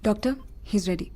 Doctor, he's ready.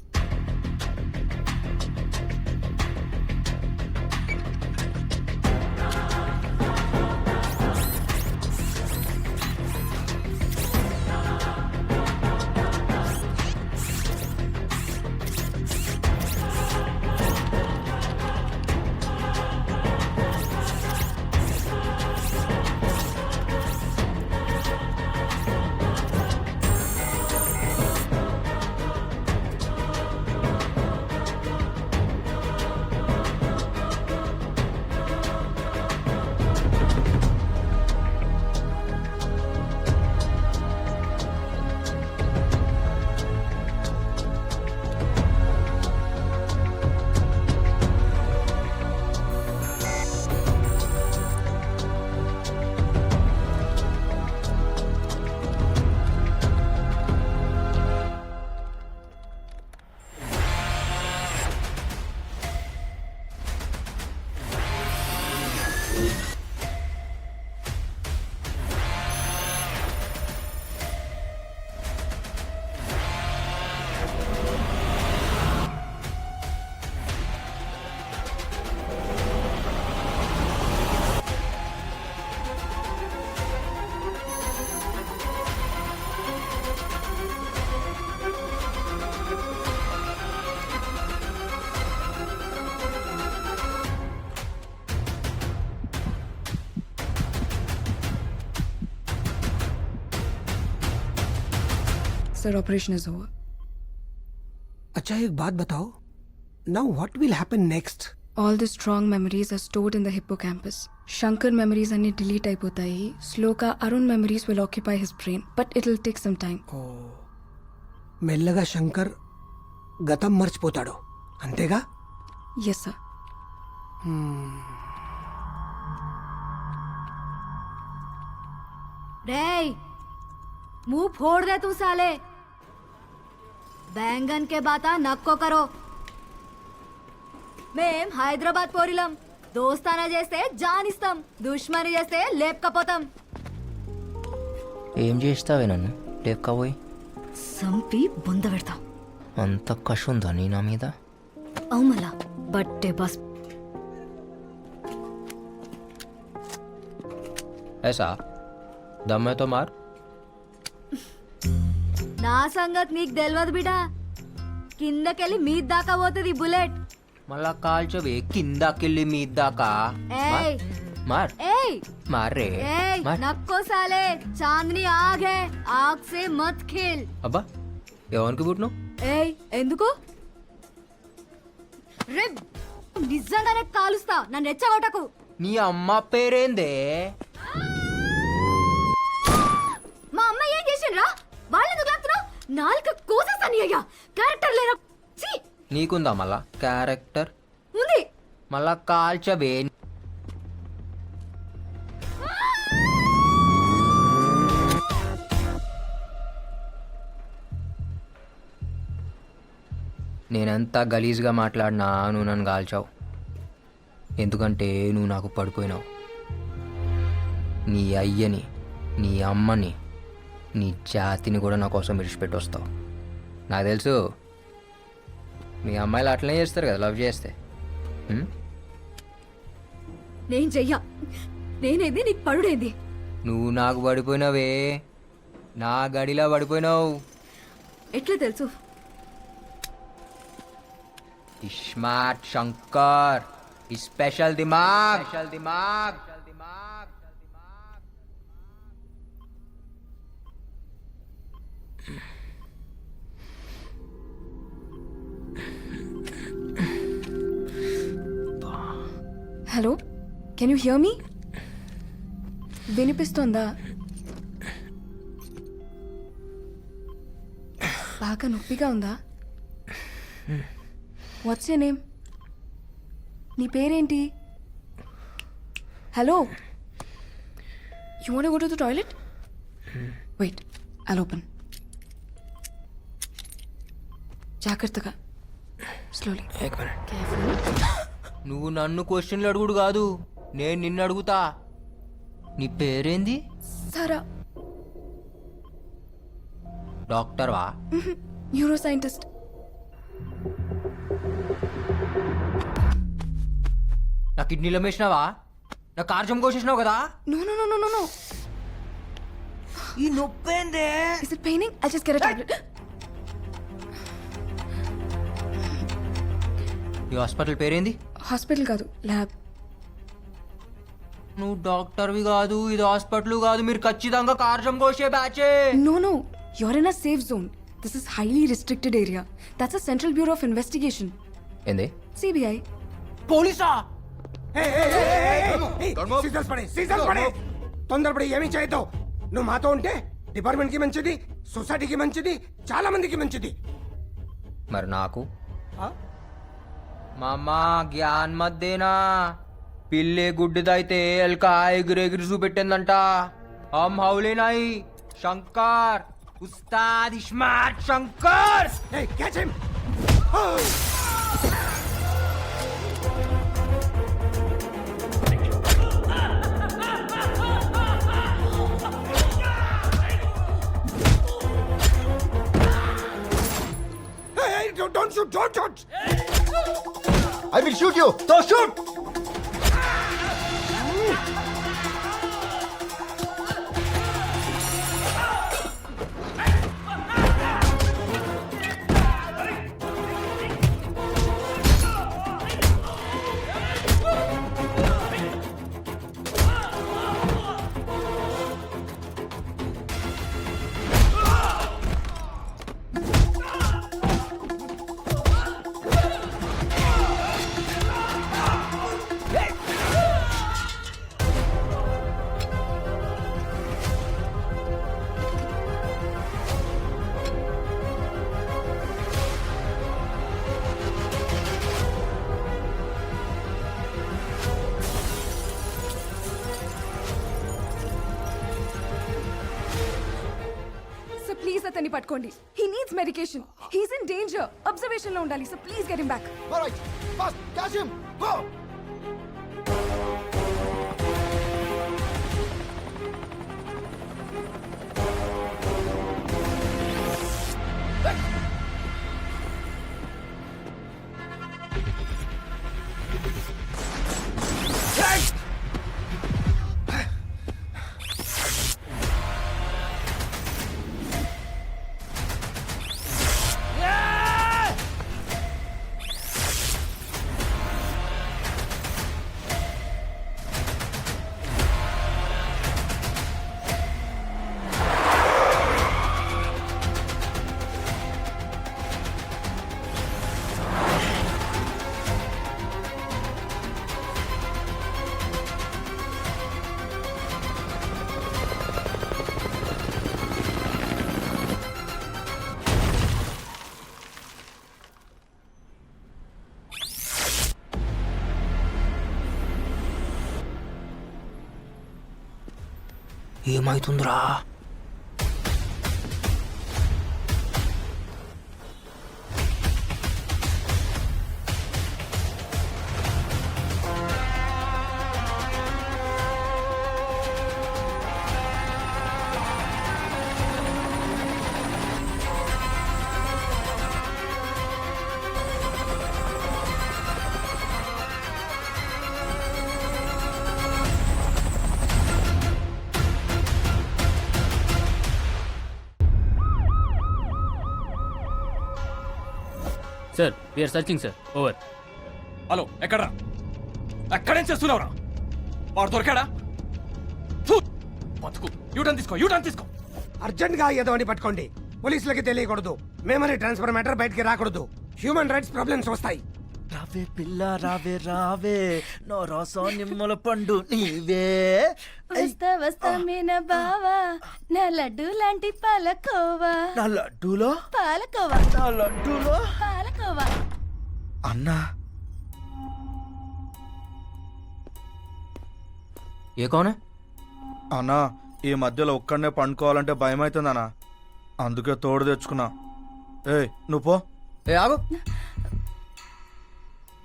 Sir, operation is over. अच्छा एक बात बताओ. Now what will happen next? All the strong memories are stored in the hippocampus. Shankar memories are delete type hota hai. Sloka Arun memories will occupy his brain, but it'll take some time. మెల్లగా శంకర్ గతం మర్చిపోతాడు అంతేగా? Yes, sir. रे मुंह फोड़ दे तू साले. बैंगन के बाता नक्को करो. మేం హైదరాబాద్ పోరిలం. దోస్తానా చేస్తే జానిస్తాం, దుష్మని చేస్తే లేపకపోతాం. ఏం చేస్తావే నన్ను లేపకపోయి? సంపి బొంద పెడతా. అంత కష ఉందా నీ నా మీద? అవుమలా బట్టే బస్. ऐसा दम है तो मार. నా సంగతి నీకు తెలియదు బిడా. కిందకెళ్ళి మీద దాకా పోతుంది బుల్లెట్. మళ్ళా కాల్చవే కిందకెళ్ళి మీద దాకా. ఏయ్ మార్ ఏయ్ మార్ రే ఏయ్ మార్. నక్కో సాలే. చాందనీ ఆగ్ హై, ఆగ్ సే మత్ ఖేల్. అబ్బా ఎవరికి పుట్టినావు? ఏయ్ ఎందుకు రే నిజంగానే కాలుస్తా. నన్ను రెచ్చగొట్టకు. నీ అమ్మ పేరేందే? మా అమ్మ ఏం చేసిండ్రా? వాళ్ళెందుకు లాగుతున్నావు? నాలుక కోసేస్తాను అయ్యా. క్యారెక్టర్ లేరా? ఛీ నీకుందా మళ్ళా క్యారెక్టర్? ఉంది. మళ్ళా కాల్చవే. నేనెంత గలీజ్గా మాట్లాడినా నువ్వు నన్ను కాల్చావు. ఎందుకంటే నువ్వు నాకు పడిపోయినావు. నీ అయ్యని, నీ అమ్మని, నీ జాతిని కూడా నా కోసం విడిచిపెట్టి వస్తావు. నాకు తెలుసు మీ అమ్మాయిలు అట్లనే చేస్తారు కదా లవ్ చేస్తే. నేను చెయ్యా. నేనేది నీకు పడుడేంది? నువ్వు నాకు పడిపోయినావే, నా గడిలా పడిపోయినావు. ఎట్లా తెలుసు? స్మార్ట్ శంకర్, స్పెషల్ దిమాగ్. Hello? Can you hear me? వినిపిస్తోందా? బాగా నొప్పిగా ఉందా? What's your name? నీ పేరేంటి? Hello, you want to go to the toilet? Wait, I'll open. జాగ్రత్తగా, స్లోలీ, కేర్ఫుల్. నువ్వు నన్ను క్వశ్చన్లు అడుగుడు కాదు, నేను నిన్ను అడుగుతా. నీ పేరేంది? సారా. డాక్టర్వా? Neuro scientist. నా కిడ్నీలో వేసినావా? నా కార్జం కోసేసినావు కదా? No, no, no, no, no, no. ఈ నొప్పేందే? Is it paining? I'll just get a tablet. ఈ హాస్పిటల్ పేరేంది? హాస్పిటల్ కాదు, ల్యాబ్. నువ్వు డాక్టర్వి కాదు, ఇది హాస్పిటల్ కాదు, మీరు ఖచ్చితంగా కార్జం కోసే బ్యాచే. No, no. You're in a safe zone. This is highly restricted area. That's a Central Bureau of Investigation. ఏంది? CBI. పోలీసా? సీజర్స్ పడే తొందరపడి ఏమీ చేయొద్దు. నువ్వు మాతో ఉంటే డిపార్ట్మెంట్ కి మంచిది, సొసైటీకి మంచిది, చాలా మందికి మంచిది. మరి నాకు మామా జ్ఞాన్ మధ్యేనా పిల్లే గుడ్డిదైతే ఎల్క ఎగిరెగిరి చూపెట్టిందంట. హమ్ హౌలే నాయి Shankar, Ustaad iSmart Shankar. Hey, catch him! Hey, don't shoot, don't shoot! I will shoot you. తో షూట్. So please అతన్ని పట్టుకోండి. He needs medication. He's in danger. Observation లో ఉండాలి. So please get him back. All right, fast, catch him. Go. ఏమైతుందిరా? Sir we are searching sir. Over. Hello, ఎక్కడ్రా? ఎక్కడేం చేస్తున్నావురా? వాడు దొరికాడా? ఫు! బతుకు. యూటర్న్ తీసుకో, యూటర్న్ తీసుకో. అర్జెంట్ గా ఏదో అని పట్టుకోండి. పోలీసులకి తెలియకూడదు. మెమరీ ట్రాన్స్ఫర్ మ్యాటర్ బయటికి రాకూడదు. హ్యూమన్ రైట్స్ ప్రాబ్లమ్స్ వస్తాయి. రావే పిల్ల రావే రావే నో రసం నిమ్మల పండు నీవే. వస్తా వస్తా మీన బావా, నా లడ్డు లాంటి పాలకోవా. నా లడ్డూలో పాలకోవా, నా లడ్డూలో పాలకోవా. అన్నా ఏ కౌనే? అన్నా ఈ మధ్యలో ఒక్కడనే పండుకోవాలంటే భయం అవుతుందన్నా, అందుకే తోడు తెచ్చుకున్నా. ఏయ్ నువ్వు పో. ఏ ఆగు.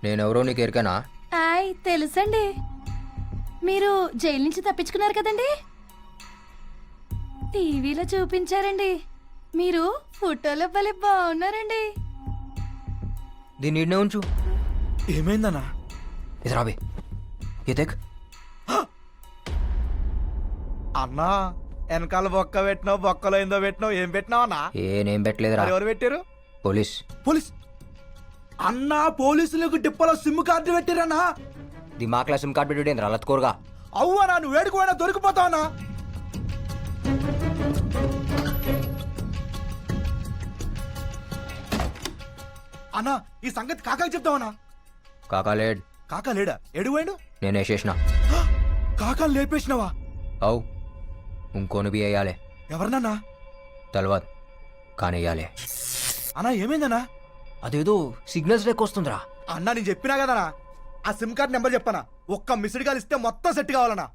నేనెవరో నీకు ఎరికేనా? ఆయ్ తెలుసండి, మీరు జైలు నుంచి తప్పించుకున్నారు కదండి, టీవీలో చూపించారండి. మీరు ఫోటోలో భలే బాగున్నారండి. దీన్ని ఈడనే ఉంచు. ఏమైందన్నా? ఇది రాబే ఏ దేక్. అన్నా వెనకాల బొక్క పెట్టినావు, బొక్కలో ఏందో పెట్టినావు, ఏం పెట్టినావు అన్నా? నేనేం పెట్టలేదురా. మరి ఎవరు పెట్టారు? పోలీస్. పోలీస్ అన్నా, పోలీసులకు డిప్పలో సిమ్ కార్డు పెట్టారన్నా. దిమాక్లా సిమ్ కార్డ్ పెట్టుడేంద్ర లత్కోరుగా. అవ్వనా, నువ్వు వేడుకోవైనా దొరికిపోతావన్నా. అన్నా ఈ సంగతి కాకాకి చెప్తావన్నా. కాకాలేడ్. కాకా లేడా? ఎడువైండు? నేను వేసేసిన. కాకా లేపేసినావా? అవు ఇంకోను బి వేయాలి. ఎవరినన్నా? తెలవదు కానీ వేయాలి. అన్నా ఏమైందన్నా? అదేదో సిగ్నల్స్ లెక్క వస్తుందిరా. అన్నా నేను చెప్పినా కదనా, ఆ సిమ్ కార్డ్ నెంబర్ చెప్పనా, ఒక్క మిస్డ్ కాల్ ఇస్తే మొత్తం సెట్ కావాలన్నా.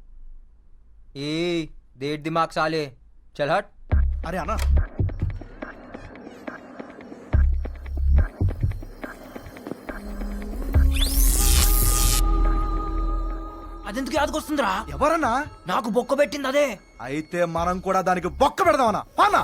ఏ దేట్ దిమాగ్ సాలే చల్ హట్. అరే అన్నా అదెందుకు యాదకొస్తుందిరా? ఎవరన్నా? నాకు బొక్క పెట్టింది అదే. అయితే మనం కూడా దానికి బొక్క పెడదామన్నా. అన్నా